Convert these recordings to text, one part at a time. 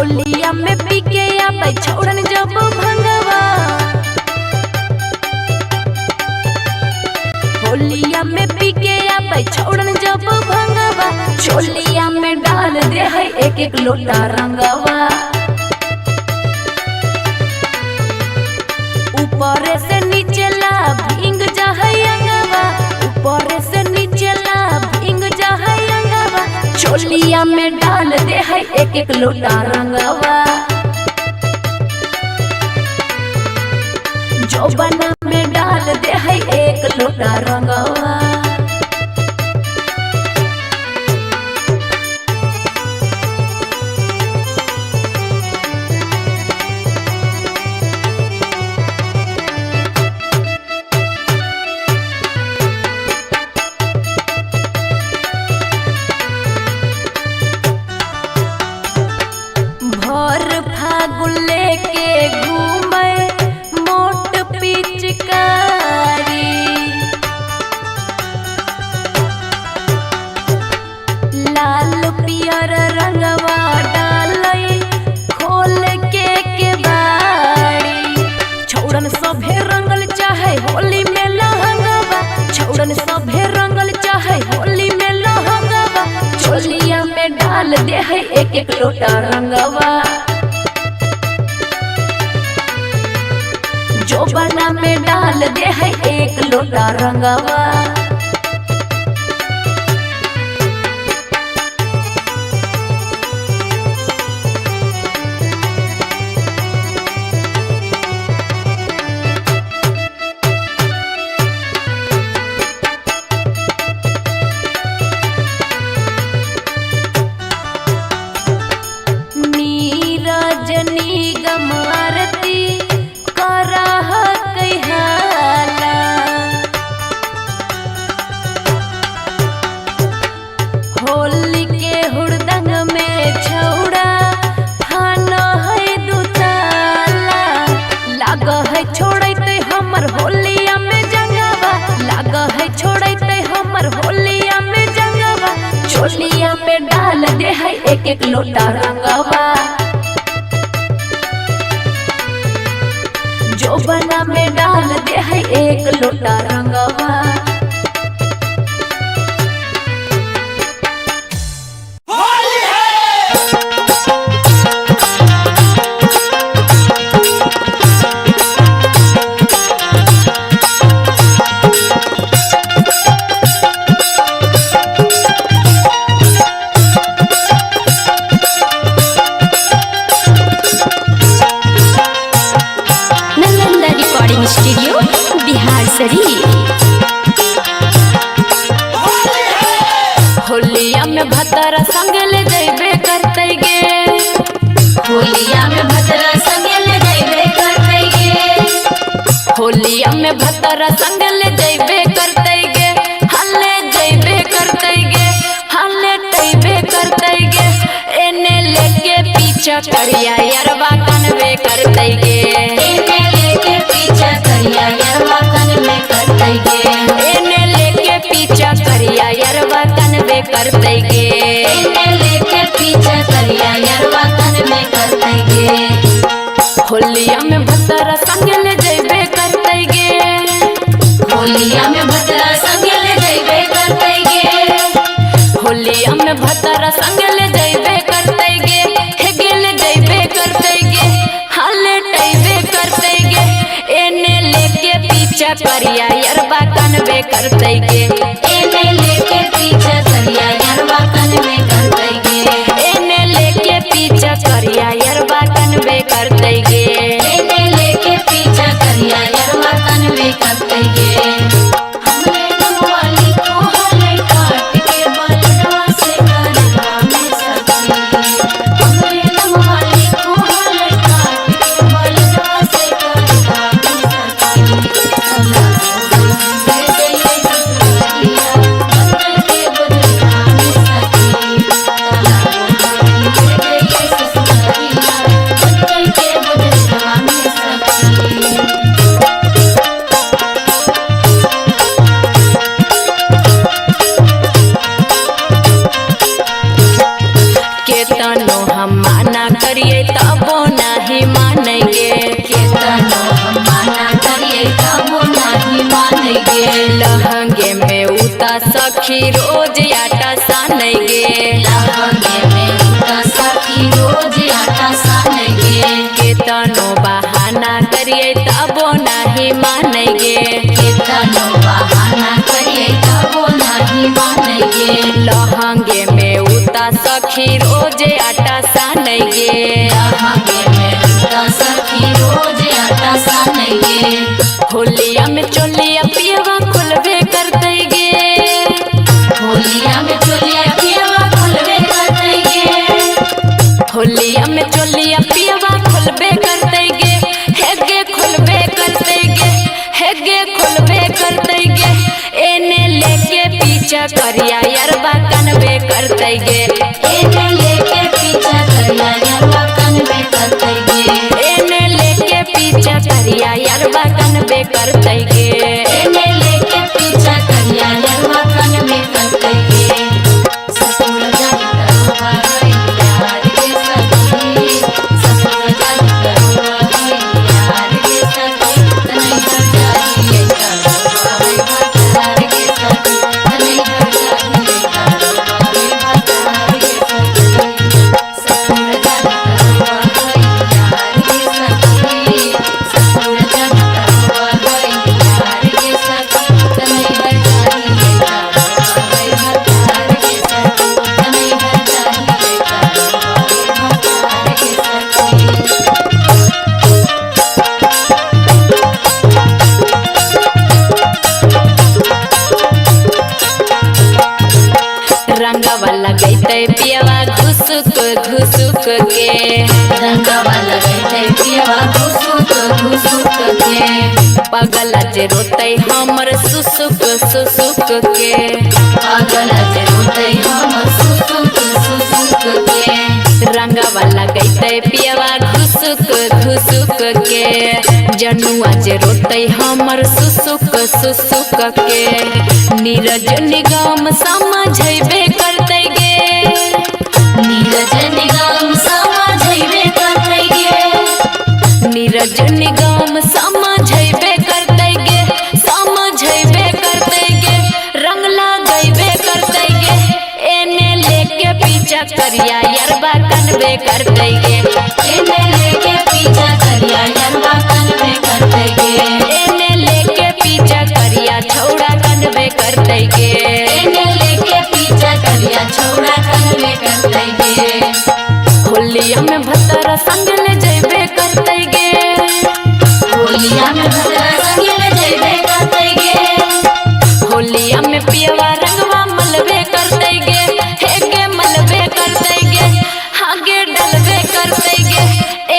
होलिया में पी के आबै छोड़न जब भंगवा, होलिया में पी के आबै छोड़न जब भंगवा, चोलिया में डाल दे है एक एक लोटा रंगवा। ऊपर से नीचे ला भींग जा है अंगवा, ऊपर से नीचे ला भींग जा है अंगवा, चोलिया में डाल दे है एक एक लोटा रंगवा। जोबना में डाल दे है एक लोटा रंगवा। भर फागुन लेके घूमे मोट पिचकारी, लाल पियर रंगवा डालई खोल के बाड़ी। छौड़न सभे रंगल चाहे होली में लहंगवा, छौड़न सभे रंगल चाहे होली में लहंगवा, चोलिया में डाल दे है एक एक लोटा रंगवा। जोबना में डाल दे है एक लोटा रंगवा। नीरज निगम आरती करह कहाला, होली के हुड़दंग में छौड़ा फान है दुताला। लाग है छोड़ते हमर होलिया में जंगवा, लाग है छोड़ते हमर होलिया में जंगवा, चोलिया में डाल दे है एक एक लोटा रंगवा। जोबना में डाल दे है एक लोटा रंगवा। स्टूडियो बिहार शरीफ। होलिया में भतरा संग ले जैबे करते गे, होलिया में भतरा संग ले जैबे करते गे, होलिया में भतरा संग ले जैबे करते गे, हल्ले जैबे करते गे, हल्ले तैबे करते गे। एने लेके पीछा करिया यरवा कनवे करते गे, एने लेके पीछा करिया यरवा कनवे करते गे, एने लेके पीछा करिया यरवा कनवे करते गे, एने लेके पीछा करिया यरवा कनवे करते गे। होलिया में भतरा संग ले जैबे करते गे, होलिया में भतरा संग ले जैबे करते गे, होलिया में भतरा संग ले जैबे करते गे, हे गेल जैबे करते गे, हाले टैबे करते गे। एने लेके पीछा करिया यरवा कनवे करते गे, एने लेके पीछा करिया यरवा कनवे करते गे, एने लेके पीछा करिया यरवा कनवे करते गे, एने लेके पीछा करिया यरवा कनवे करते गे। हमरे नमवाली को हले काट के बलवा से करवा में सकी, हमरे नमवाली को हले काट के बलवा से करवा में सकी। उता सखी रोज आटा सानै गे। लहंगे में उता सखी रोज आटा सानै गे। केतनो बहाना करिए तबो नहीं मानै गे। केतनो बहाना करिए तबो नहीं मानै गे। लहंगे में उता सखी रोज आटा सानै गे। लहंगे में उता सखी रोज आटा सानै गे। होलिया में चोलिया पियवा खुलबे करते गे। होलिया में चोलिया पियवा खुलबे करते गे। होलिया में चोलिया पियवा खुलबे करते गे। हेगे खुलबे करते गे। हेगे खुलबे करते गे। एने लेके पीछा करिया यरबा कनबे करते गे। एने लेके पीछा करिया यरबा कनबे करते गे। एने लेके पीछा करिया यरबा कनबे करते गे। एने लेके पीछा करिया यरबा कनबे करते गे। ससुर जानी करवा है यार के सखी। ससुर जानी करवा है यार के सखी। नहीं हर जानी करवा है भतार के सखी। नहीं हर जानी करवा है भतार के सखी। ससुर जानी करवा है यार के सखी। ससुर जानी करवा है यार के सखी। नहीं हर जानी करवा है भतार के सखी। नहीं हर जानी करवा है भतार के सखी। रंगवा लगैते पियवा घुसुक घुसुक के। रंगवा लगैते पियवा घुसुक घुसुक के। पगला जे रोते हमर सुसुक सुसुक के। पागल जे रोते हमर सुसुक सुसुक के। रंगवा लगैते पियवा घुसुक घुसुक के। जनुआ जे रोते हमर सुसुक सुसुक के। नीरज निगम समझबे करते गे। नीरज निगम समझबे करते गे। नीरज निगम समझबे करते गे। समझबे करते गे। रंग लगैबे करते गे। एने लेके पीछा करिया यरबा कनबे करते गे। एने लेके पीछा करिया यरबा कनबे करते गे। एने लेके पीछा करिया छौड़ा कनबे करते गे। एने लेके पीछा करिया छौड़ा कनबे करते गे। होलिया में भतरा संग ले जइबे करते गे। होलिया में भतरा संग ले जइबे करते गे। होलिया में पियवा रंगवा मलबे करते गे। हेगे मलबे करते गे। हागे डलबे करते गे।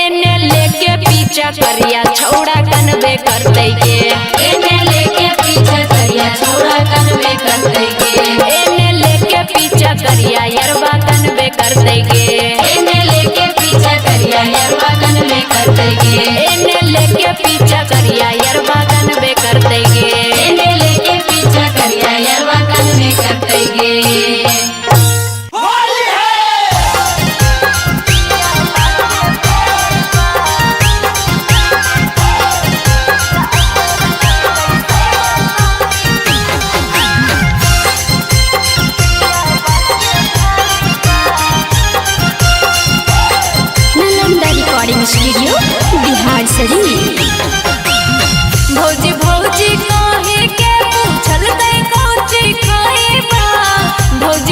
एने लेके पीछा करिया छौड़ा कनबे करते गे। एने लेके पीछा करिया छौड़ा कनबे करते गे। एने लेके पीछा करिया यरबा कनबे करते गे। एने लेके पीछा करिया यरबा कनबे करते गे। एने लेके पीछा करिया यरबा कनबे करते गे। एने लेके पीछा करिया यरबा कनबे करते गे। Nalanda recording studio Bihar Sharif. भौजी भौजी कहे के पूछल तै कोची खाइबा। भौजी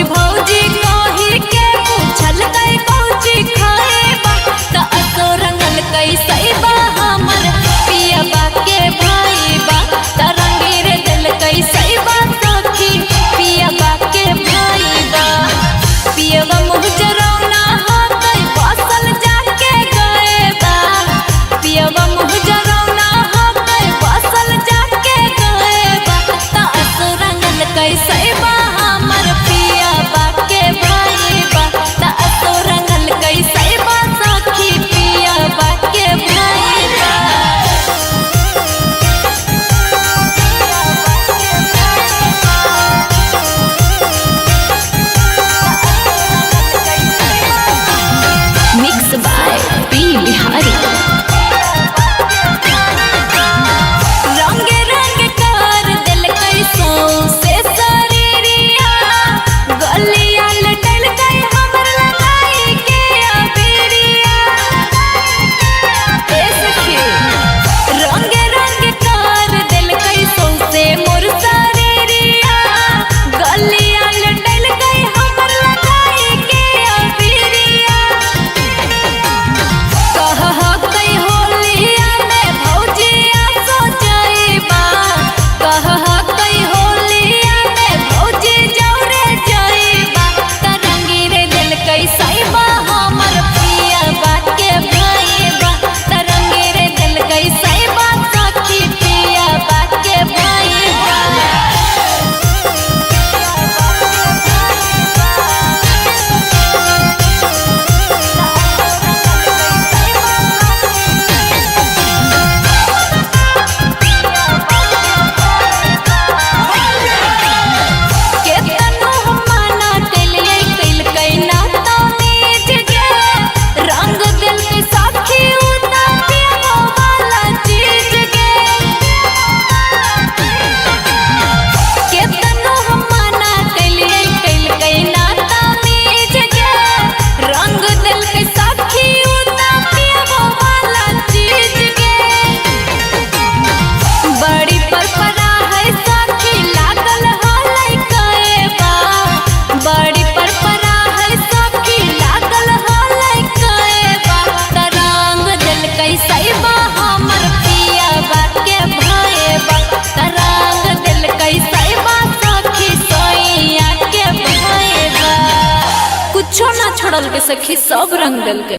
चढ़ल के सखी सब रंग दिल के।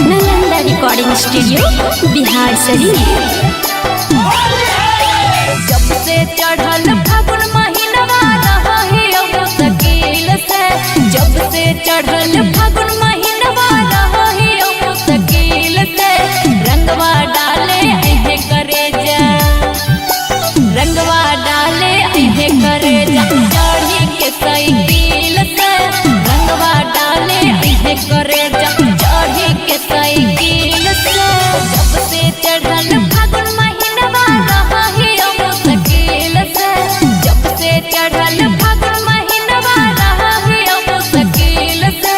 Nalanda recording studio Bihar Sharif. जब से चढ़ल फागुन महीनवा रही मुश्किल से, जब से चढ़ल फागुन महीनवा रही मुश्किल से, रंगवा डाले अहे करे जा, रंगवा डाले अहे करे जा, चढ़ी के साइकिल से, रंगवा डाले अहे करे जा, चढ़ी के साइकिल से। जब से चढ़ल फागुन महीनवा रही मुश्किल से, जब से चढ़ल फागुन महीनवा रही मुश्किल से,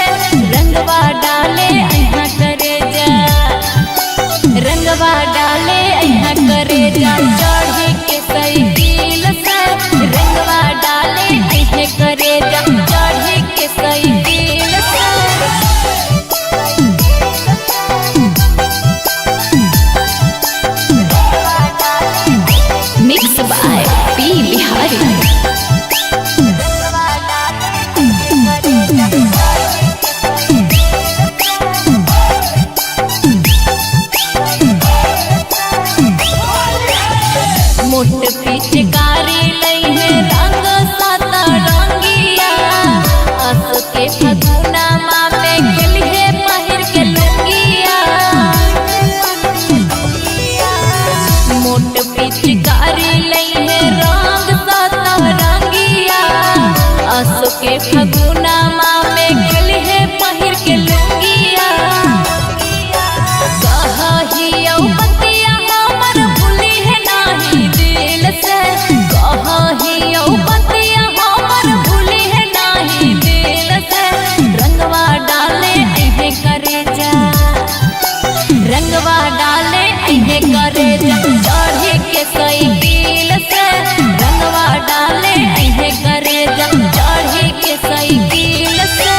रंगवा डाले अहा करे जा, रंगवा डाले अहा करे जा, चढ़ी के साइकिल से, रंगवा डाले अहे करे जा, चढ़ी के साइकिल से। Mix by P Bihari. मोट पिचकारी लई है रंग साता रंगिया, अस के फगुना माँ में खेलिए पहिर के लुंगिया। मोट पिचकारी लई है रंग साता रंगिया, अस के फगुना माँ में खेलिए पहिर के लुंगिया। कहियो बतिया हमर भूली है नाही दिल से, कहियो बतिया हमर भूली है नाही दिल से, रंगवा डाले अहे करे जा, रंगवा डाले अहे करे जा, चढ़ी के साइकिल से, रंगवा डाले अहे करे जा, चढ़ी के साइकिल से।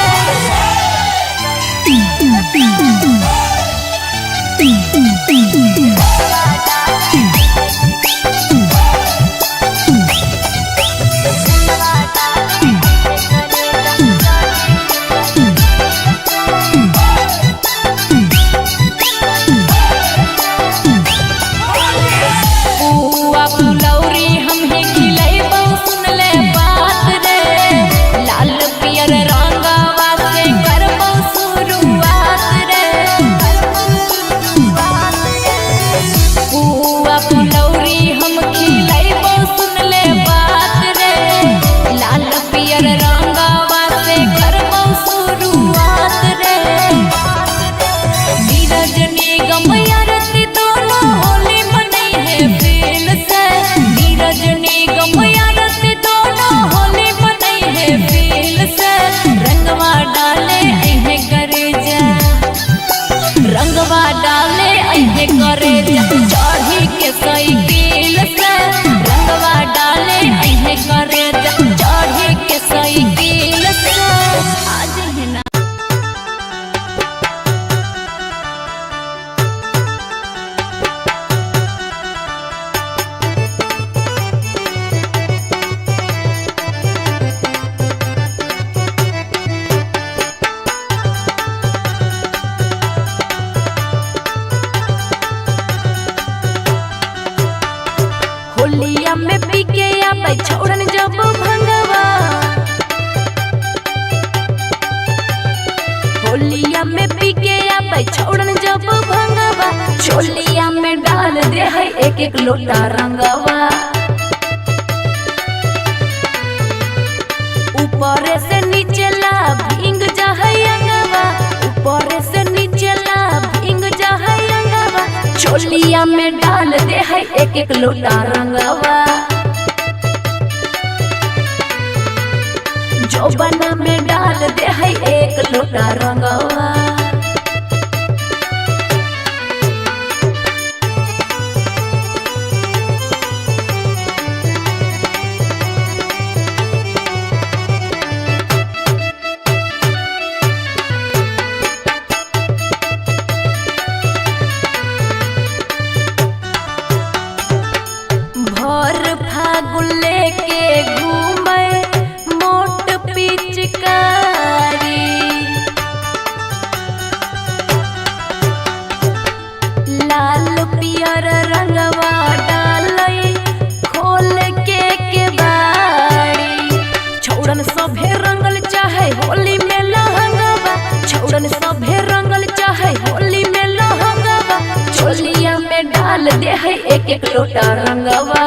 पुआ फुलौरी हम ही खिलैबौ सुन ले बात रे, लाल पियर रंगवा से करबौ शुरुआत रे। पुआ फुलौरी हम खिलैबौ सुन ले बात रे, लाल पियर रंगवा से करबौ शुरुआत रे। नीरज निगम आरती दोनों होली मनई है फील से, नीरज निगम आरती दोनों होली मनई है फील से, रंगवा डाले अहे करे जा, रंगवा डाले अहे करे जा, चढ़ी के साइकिल से, रंगवा डाले अहे करे जा, चढ़ी के साइकिल से। आज है ना होलिया में पी के आबै छोड़न जब भंगवा, होलिया में पी के आबै छोड़न जब भंगवा, चोलिया में डाल दे है एक एक लोटा रंगवा। ऊपर से नीचे ला भींग जा है अंगवा, ऊपर से नीचे ला भींग जा है अंगवा, चोलिया में डाल दे है एक एक लोटा रंगवा। जोबना में डाल दे है एक लोटा रंगवा। घूमे मोट पिचकारी। लाल पियर रंगवा डालई खोल के बाड़ी। छौड़न सभे रंगल चाहे होली में लहंगवा, छौड़न सभे रंगल चाहे होली में लहंगवा। चोलिया में डाल दे है एक एक लोटा रंगवा,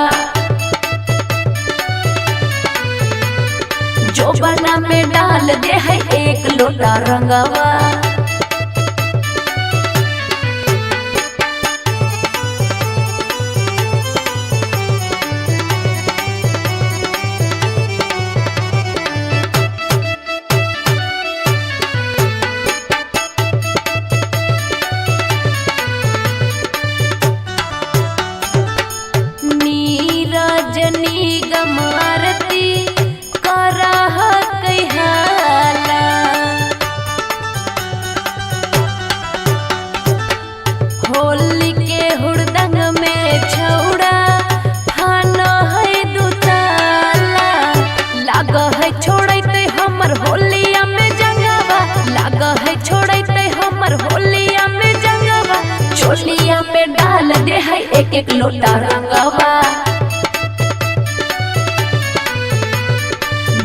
जोबना में डाल दे है एक लोटा रंगवा। नीरजनी गमारती करह कहाला। होली के हुड़दंग में छौड़ा फाना है दुताला। लाग है छोड़ते हमर होलिया में जंगवा, लाग है छोड़ते हमर होलिया में जंगवा। चोलिया में डाल दे है एक एक लोटा रंगवा,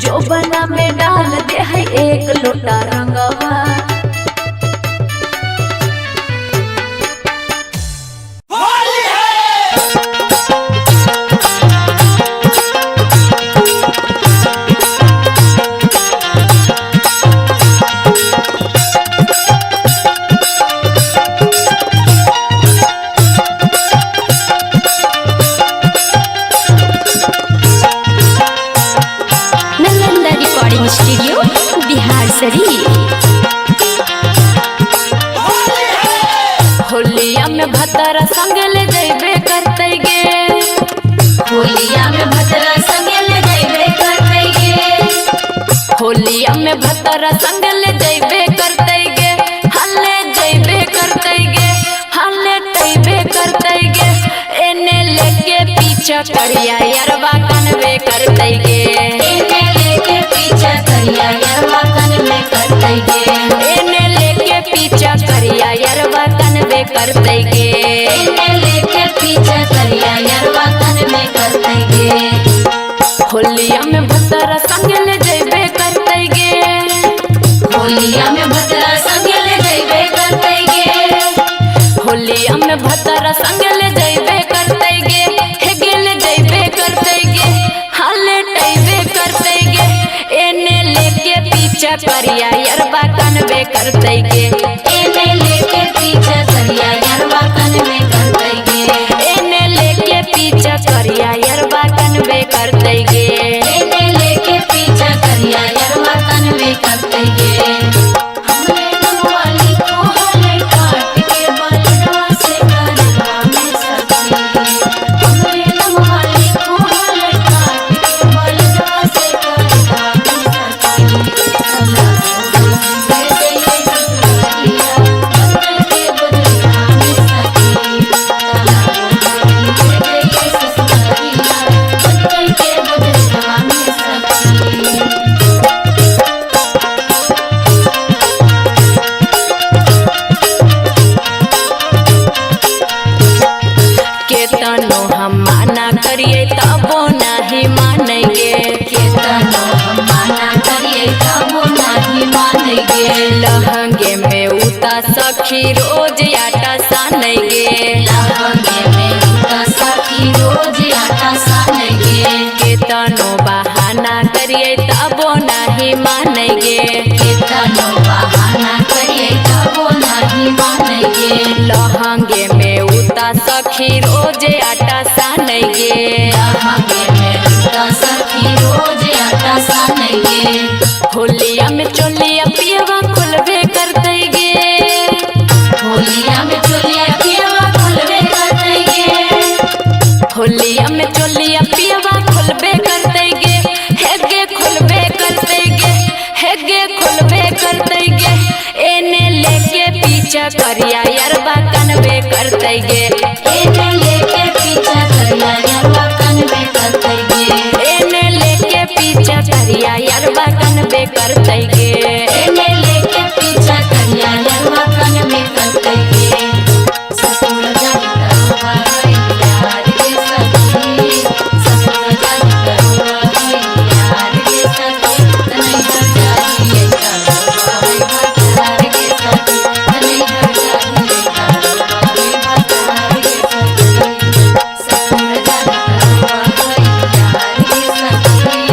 जोबना में डाल दे है एक लोटा रंगवा। Nalanda recording studio Bihar Sharif. होलिया में भतर संग ले जैबे करते गे, होलिया में भतरा संगे ले जइबे करते गे। होलिया में भतर संग ले जैबे करते गे। हल्ले जैबे करते गे, हल्ले तैबे करते गे। एने लेके पीछा करिया यरवा कनवे करते गे, एने लेके पीछा करिया यरवा कन में करते गे। एने लेके पीछा करिया यरवा कनवे करते गे। एने लेके पीछा करिया यरवा कन में करते गे। होलिया में भतर संग ले जैबे करते गे, होलिया में भतरा संगे ले जइबे करते गे। होलिया में भतर संग ले जैबे करते गे। हे गेले जैबे करते गे, हल्ले टैबे करते गे। एने लेके पीछा करिया यरवा कनवे करते गे, एने लेके पीछा करिया यरवा कन में करते गे। एने लेके पीछा करिया यरवा कनवे करते गे। एने लेके पीछा करिया यरवा कन में करते गे। हमरे नमवाली को हले काट के बलवा से करवा में सखी। हमरे नमवाली को हले काट के बलवा से करवा में सखी। सला दे दे ससुरिया बदल के बदलवा में सखी। सला दे दे ससुरिया बदल के बदलवा में सखी। केतनो हम माना करिए तबो नहीं मानेंगे, केतनो हम माना करिए तबो नहीं मानेंगे। लहंगे में उता सखी रोज आटा सानेंगे। लहंगे में उता सखी रोज आटा सानेंगे। केतनो बहाना करिए तबो नहीं मानेंगे, केतनो बहाना करिए तबो नहीं मानेंगे। लहंगे में उता सखी रोज आटा सानेंगे। लहंगे में उता सखी रोज आटा सानेंगे। होलिया में चोलिया पियवा खुलबे करते गे, होलिया में चोलिया पियवा खुलबे करते गे। होलिया में चोलिया पियवा खुलबे करते गे। हेगे खुलबे करते गे, हेगे खुलबे करते गे। एने लेके पीछा करिया यरवा कनवे करते गे, एने लेके पीछा करिया यरवा कनवे करते गे। एने लेके करते गे। एने लेके पीछा करिया यरवा कन में करते गे। ससुर जान करवा है यार के सखी, ससुर जान करवा है यार के सखी, नहीं कर चाहिए करवा है भतार के सखी, नहीं कर चाहिए करवा है भतार के सखी। ससुर जान करवा है यार के सखी,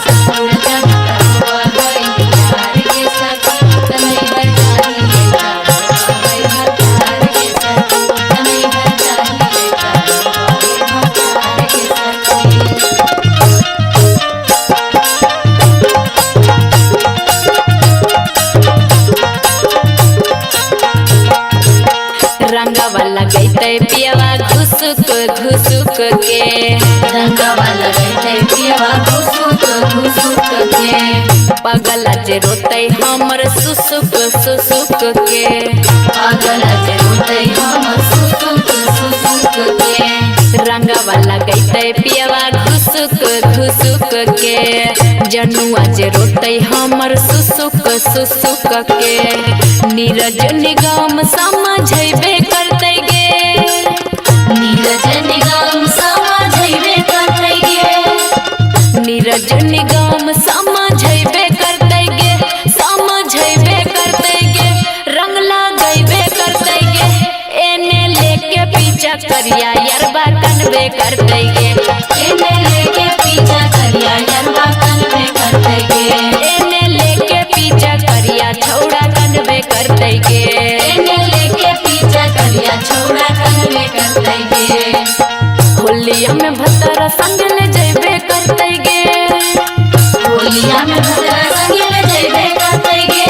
ससुर जान करवा है यार के सखी, नहीं कर चाहिए करवा है भतार के सखी, नहीं कर चाहिए करवा है भतार के सखी। रंगवा लगैते पियवा घुसुक घुसुक के, रंगवा लगैते पियवा घुसुक घुसुक के, पगला जे रोते हमर सुसुक सुसुक के, पागल जे रोते हमर सुसुक सुसुक के। रंगवा लगैते पियवा घुसुक घुसुक के, जनुआ जे रोते हमर सुसुक सुसुक के, नीरज निगम समझैबे करते गे। नीरज निगम समझैबे करते गे। नीरज निगम समझैबे करते गे, समझैबे करते गे, रंग लगैबे करते गे। एने लेके पीछा करिया यरबा कनबे करते गे। एने लेके पीछा करिया यरवा कन में करते गे। एने लेके पीछा करिया छौड़ा कनबे करते गे। एने लेके पीछा करिया छौड़ा कन में करते गे। होलिया में भतरा संग ले जैबे करते गे। होलिया में भद्रा संगिल जैबे करते गे।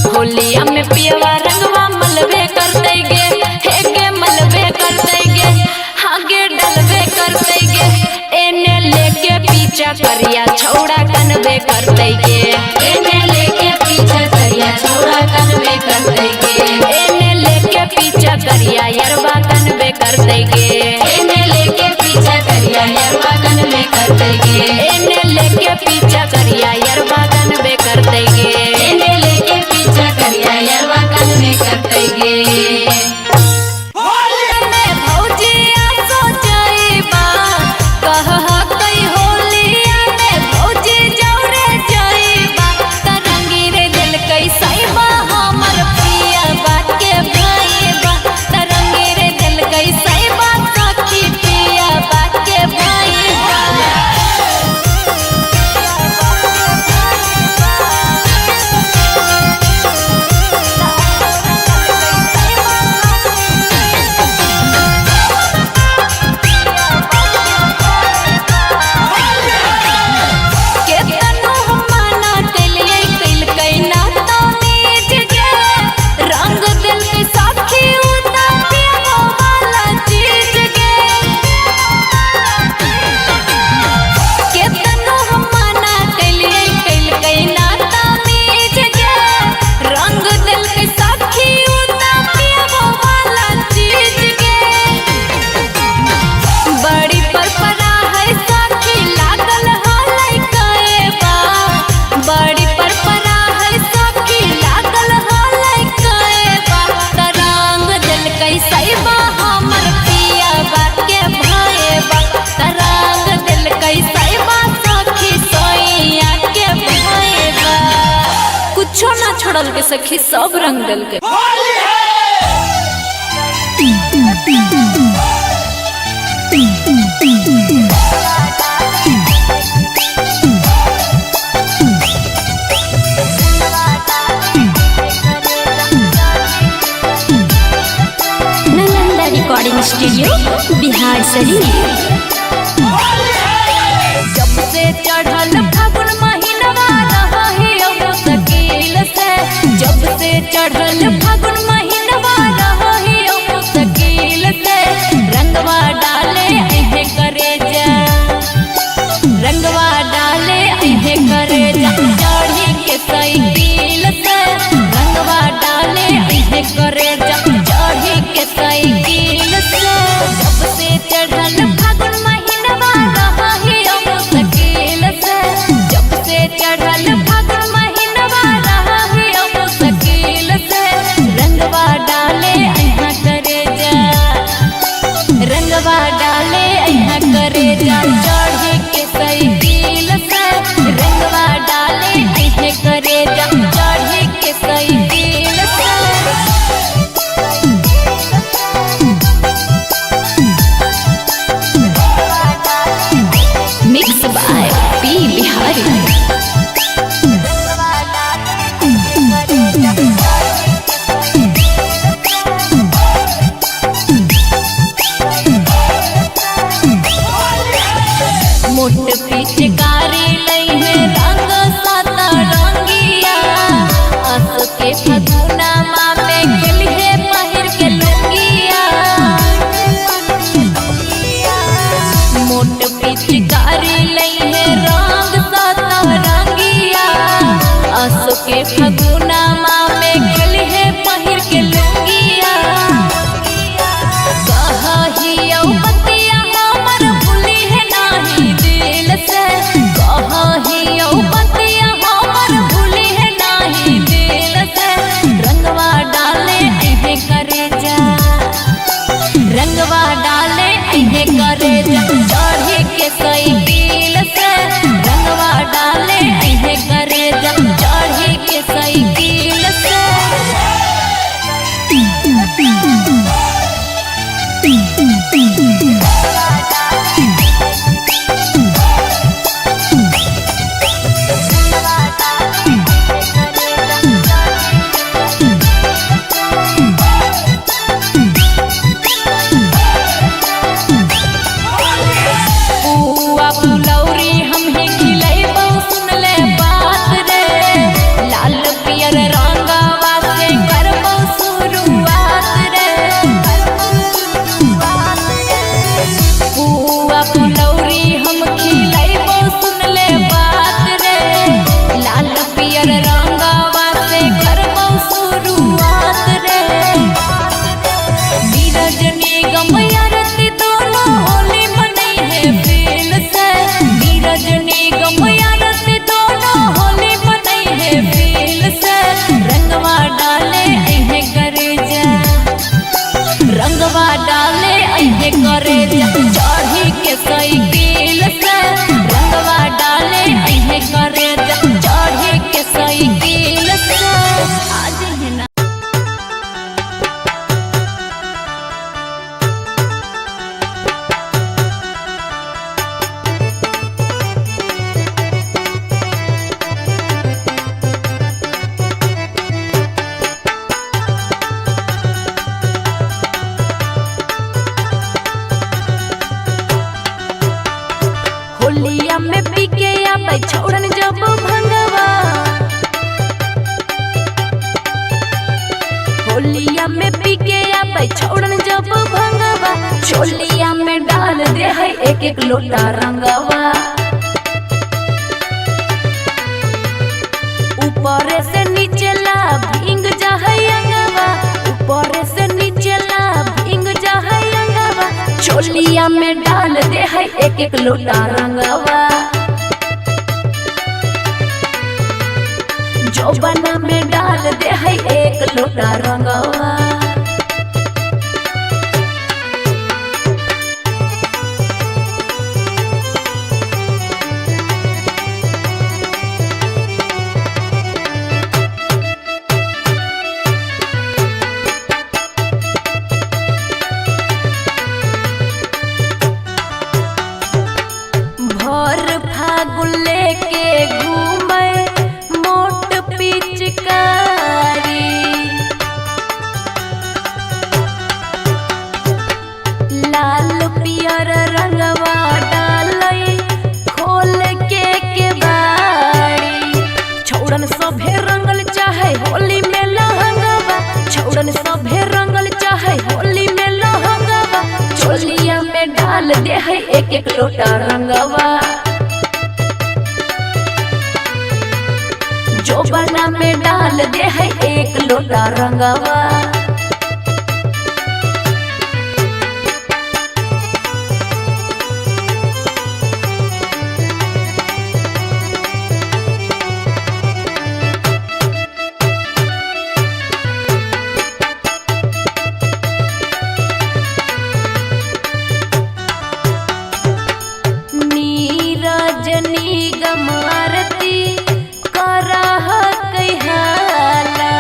होलिया में पियवा रंगवा मलबे करते गे, हेगे मलबे करते गे, हागे डलबे करते गे। एने लेके पीछा करिया छौड़ा कनबे करते गे। एने लेके पीछा करिया छौड़ा कन में करते गे। एने लेके पीछा करिया यरबा कनबे करते गे। एने लेके पीछा करिया यरवा कन में करते गे। एने लेके पीछा करिया यरबा कनबे करते गे। एने लेके पीछा करिया यरवा कन में करते गे। में भौजिया सोचैबा कहतै होलिया में भौजी जौरे जइबा, तरंगी रे दिल कैसैबा हमर पियबा के भइबा, तरंगी रे दिल कैसैबा सखी पियबा के भइबा। केतनो मना केलिए कैलकै ना तमीज गे, रंग दिल के साथी उता पियबो वाला चीज गे। केतनो मना केलिए कैलकै ना तमीज गे, रंग दिल के साथी उता पियबो वाला चीज गे। बड़ी परपरा है सखी लागल हलै कएबा, बड़ी परपरा है सखी लागल हलै कएबा, तरंग दिल कैसैबा हमर पियबा के भइबा, तरंग दिल कैसैबा सखी सोइया के भइबा। कुछो ना छोड़ल के सखी सब रंग दिल के। Nalanda recording studio Bihar Sharif. जब से चढ़ल फागुन महीनवा रही मुश्किल से, जब से चढ़ल फागुन महीनवा रही मुश्किल से, रंगवा डाले एहे करे जा, रंगवा डाले एहे करे जा, चढ़ी के साइकिल से, रंगवा डाले एहे करे जा, चढ़ी के साइकिल से। जब से चढ़ल पिचकारी लई है रंग साता रंगिया आस के फगुना माँ में खेली है पहिर के लुंगिया मोट पिचकारी लई है रंग साता रंगिया आस के फगुना माँ में खेली है पहिर के लुंगिया कहियो बतिया हमर भूली है नाही दिल से कहियो बतिया हमर भूली है नाही दिल से रंगवा डाले ऐहे करे जा रंगवा डाले ऐहे करे जा चढ़ी के साइकिल से रंगवा डाले ऐहे करे जा चढ़ी के साइकिल से पुआ फुलौरी हमहे खिलैबौ सुन ले बात रे लाल पियर रंगवा से करबौ शुरुआत रे पुआ फुलौरी हम खिलैबौ सुन ले बात रे लाल पियर रंगवा से करबौ शुरुआत रे नीरज निगम आरती दोनों होली मनई है फील से नीरज निगम आरती दोनों होली मनई है फील से रंगवा डाले ऐहे करे जा रंगवा डाले ऐहे करे जा चढ़ी के साइकिल से रंगवा डाले ऐहे करे जा चढ़ी के साइकिल से आज है ना होलिया में पी के आबै छोड़न जब भंगवा होलिया में पी के आबै छोड़न जब भंगवा चोलिया में डाल दे है एक एक लोटा रंगवा ऊपर से नीचे ला भींग जा है अंगवा ऊपर से नीचे ला भींग जा है अंगवा चोलिया में डाल दे है एक एक लोटा रंगवा जोबना में डाल दे है एक लोटा रंगवा भर फागुन लेके घूमे मोट पिचकारी लाल पियर रंगवा डालई खोल के बाड़ी छौड़न सभे रंगल चाहे होली में लहंगवा छौड़न सभे रंगल चाहे होली में लहंगवा चोलिया में डाल दे है एक एक लोटा रंगवा जोबना में डाल दे है एक लोटा रंगवा नीरज निगम आरती करह कहाला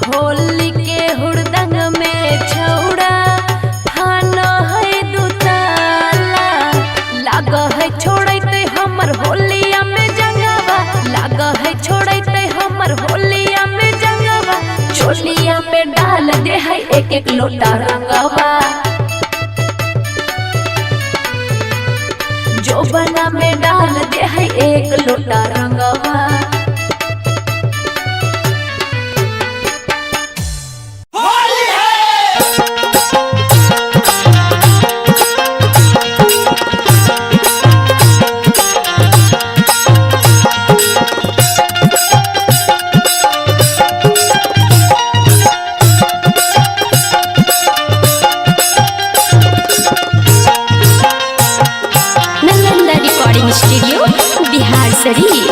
होली के हुड़दंग में छौड़ा फान है दुताला लाग है छोड़ते हमर होलिया में जंगवा लाग है छोड़ते हमर होलिया में जंगवा चोलिया में डाल दे है एक एक लोटा रंगवा जोबना में डाल दे है एक लोटा रंगवा। स्टूडियो बिहार शरीफ।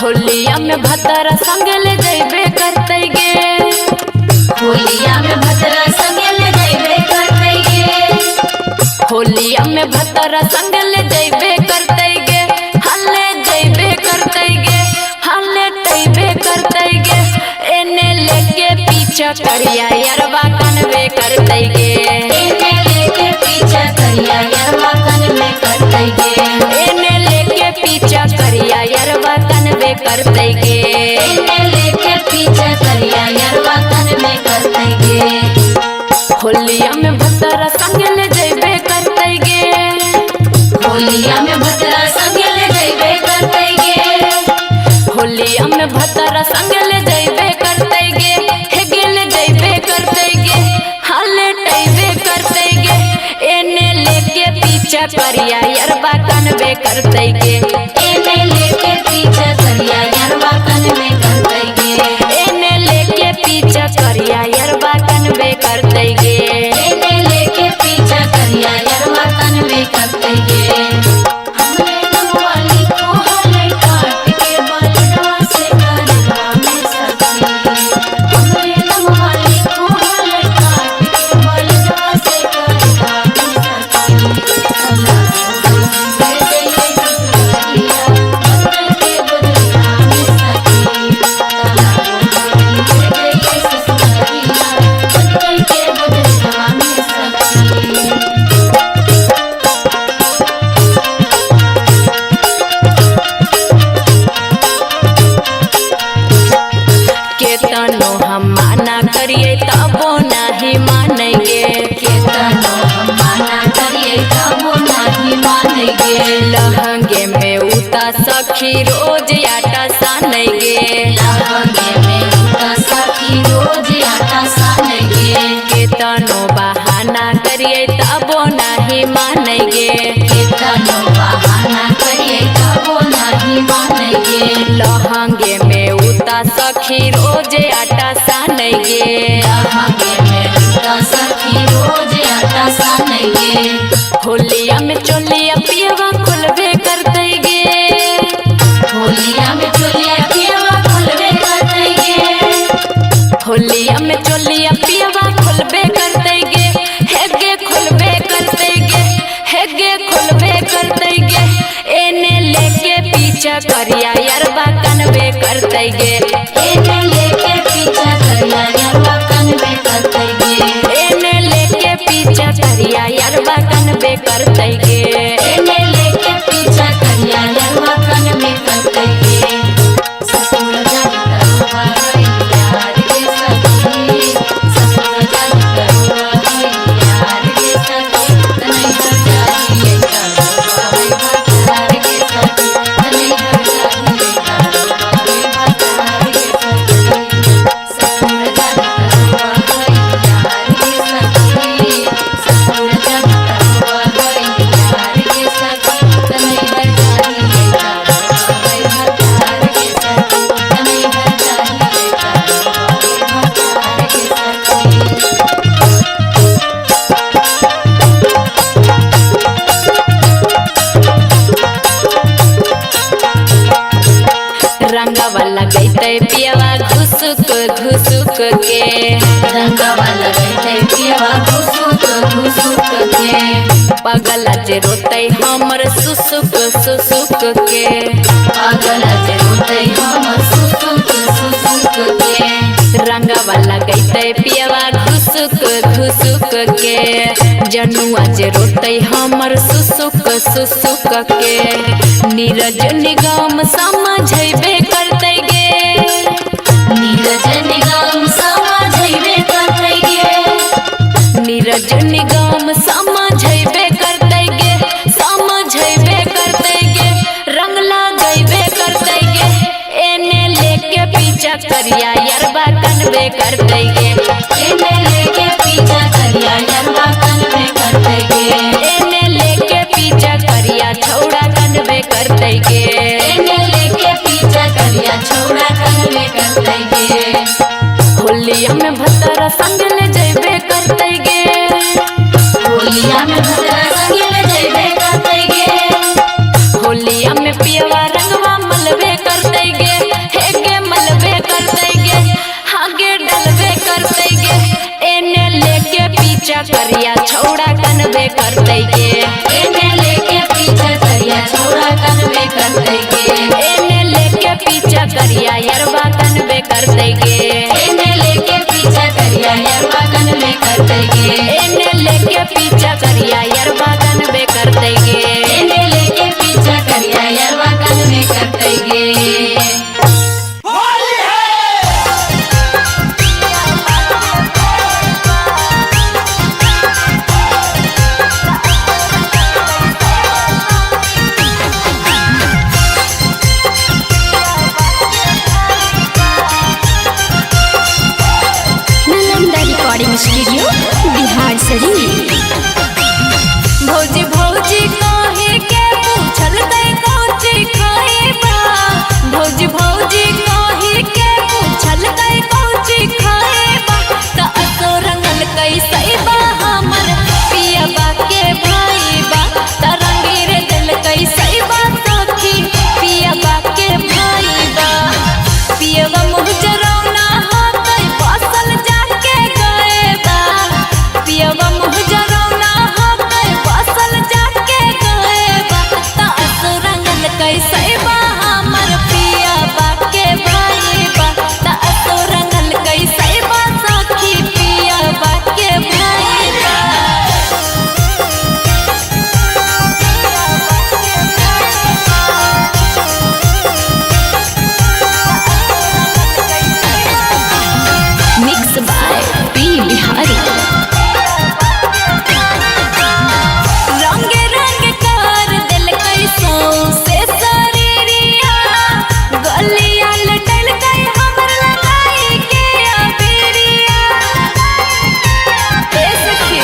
होलिया में भतरा संग ले जइबे करते गे, होलिया में भतरा संग ले जइबे करते गे, होलिया में भतरा संग ले जइबे करते गे, हले जइबे करते गे, हले तइबे करते गे। एने लेके पीछा करिया यरवा कनवे करते गे, एने लेके पीछा करिया यरवा कनवे करते गे, एने लेके पीछा करिया यरवा कनवे करते गे, एने लेके पीछा करिया यरवा कनवे करते गे। होलिया में भतरा संग ले जइबे करते गे, होलिया में भतरा संग ले जइबे करते गे, होलिया में भतरा संग ले जइबे करते गे, हे गेले जइबे करते गे, हले टइबे करते गे। एने लेके पीछा करिया यरवा कनवे करते गे, एने लेके पीछा करिया यरवा कनवे करते गे, एने लेके पीछा करिया यरवा कनवे करते गे, एने लेके पीछा करिया यरवा कनवे करते गे। हमरे नमवाली को हले काट के बलवा से करवा में सखी, हमरे नमवाली को हले काट के बलवा से करवा में सखी। ले जइए ससुरिया बदल के बदलवा में सखी, ले जइए ससुरिया बदल के बदलवा में सखी। केतनो हम माना करिए तबो नहीं मानेंगे, केतनो हम माना करिए तबो नहीं मानेंगे, लहंगे में उता सखी रोज आटा सानेंगे, लहंगे में उता सखी रोज आटा सानेंगे, केतनो बहाना करिए तबो नहीं मानेंगे, केतनो बहाना करिए तबो नहीं मानेंगे, लहंगे में उता सखी रोज आटा सानेंगे, लहंगे में उता सखी रोज आटा सानेंगे। होलिया में चोलिया पियवा खुलबे करते गे, होलिया में चोलिया पियवा खुलबे करते गे, होलिया में चोलिया पियवा खुलबे करते गे, हेगे खुलबे करते गे, हेगे खुलबे करते गे। एने लेके पीछा करिया यरवा कनवे करते गे, एने लेके पीछा करिया यरवा कनवे करते गे, एने लेके पीछा करिया यरवा कनवे करते गे, एने लेके पीछा करिया यरवा कनवे करते गे। ससुर जन करवा है यार के सखी, ससुर जन करवा है यार के सखी, तनै हर जाइए करवा है भतार के सखी, तनै हर जाइए करवा है भतार के सखी। ससुर जन करवा है यार के सखी, ससुर जन करवा है यार के सखी, तनै हर जाइए करवा है भतार के सखी, तनै हर जाइए करवा है भतार के सखी। रंगवा लगैते पियवा घुसुक घुसुक के, रंगवा लगैते पियवा घुसुक घुसुक के, पगला जे रोते हमर सुसुक सुसुक के, पागल जे रोते हमर सुसुक सुसुक के, रंगवा लगैते पियवा घुसुक घुसुक के, जनुआ जे रोते हमर सुसुक सुसुक के। नीरज निगम समझबे करते गे, नीरज निगम समझबे करते गे, नीरज निगम समझैबे करते गे, समझैबे करते गे, रंग लगैबे करते गे, एने लेके पीछा करिया यरबा कनबे करते गे, एने लेके पीछा करिया यरबा कनबे करते गे, एने लेके पीछा करिया छौड़ा कनबे करते गे, एने लेके पीछा करिया छौड़ा कनबे करते गे, होलिया में भतरा संग ले जैबे करते गे, होलिया में भतरा संग ले जैबे करते गे, होलिया में पियवा रंगवा मलबे करते गे, हेगे मलबे करते गे, हागे डलबे करते गे, एने लेके पीछा करिया छौड़ा कनबे करते गे, एने लेके पीछा करिया छौड़ा कनबे करते गे, एने लेके पीछा करिया यरबा कनबे करते गे, एने लेके पीछा करिया यरबा कनबे करते गे, एने लेके पीछा करिया यरबा कनबे करते गे, एने लेके पीछा करिया यरबा कनबे करते गे। Nalanda recording studio Bihar Sharif. भौजी भौजी कहे के पूछल गई कौची खाएबा, भौजी भौजी कहे के पूछल गई कौची खाएबा, त असो रंगल कैसे बा हमर पियबा के भाईबा, त रंगी रे दिल कैसे बा सखी पियबा के भाईबा, पियबा मुँह जरौना हाथ बसल जाके गएबा, पियबा मुँह जरौना हाथ बसल जाके गएबा, त असो रंगल कैसे बा हमर पियबा के भाईबा, त असो रंगल कैसे बा सखी पियबा के भाईबा। Mix by P Bihari. रंगे रंग कर दिल कैसो से शरीरिया, गलिया लटल गई हमर लगाई के अबीरिया, ए सखी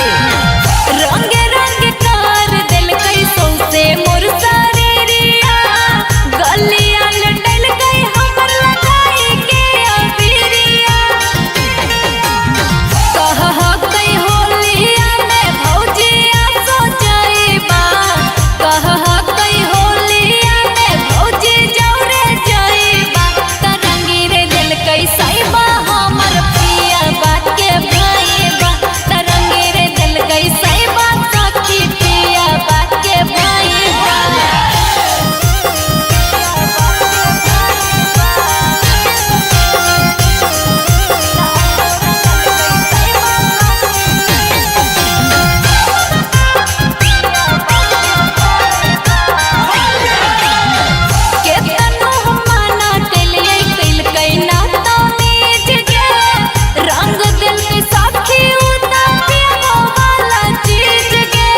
रंगे रंग कर दिल कैसो से मोर शरीरिया, गलिया लटल गई हमर लगाई के अबीरिया, कह कई होलिया में भौजिया सो जाइबा, कह कई होलिया में भौजी जौरे जाइबा, त रंगी रे दिल कैसे बा हमर पियबा के भाईबा, त रंगी रे दिल कैसे बा सखी पियबा के भाईबा। केतनो हम माना कैलियै कैलकै ना तमीज गे, रंग दिल के साखी उता पियबो वाला चीज गे,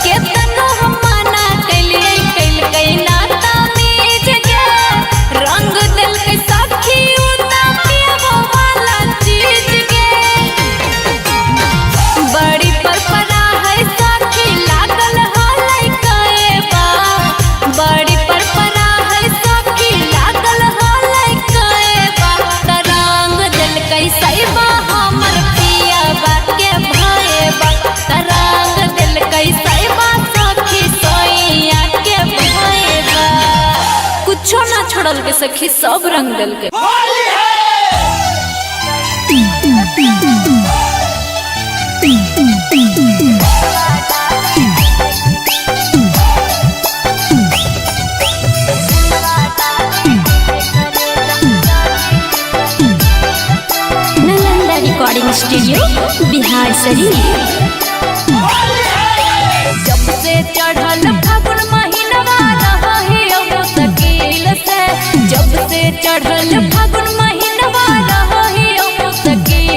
केतनो हम माना कैलियै कैलकै ना तमीज गे, रंग दिल के साखी उता पियबो वाला चीज गे, बड़ी परपरा है सखी लागल हलै कएबा, बड़ी परपरा है सखी लागल हलै कएबा, त रंग दिल कैसे बा हमर पियबा के भाईबा, त रंग दिल कैसे बा सखी सोइया के भाईबा, कुछो ना छोड़ल के सखी सब रंग दिल के। Nalanda recording studio Bihar Sharif. जब से चढ़ल फागुन महीनवा रही मुश्किल से, जब से चढ़ल फागुन महीनवा रही मुश्किल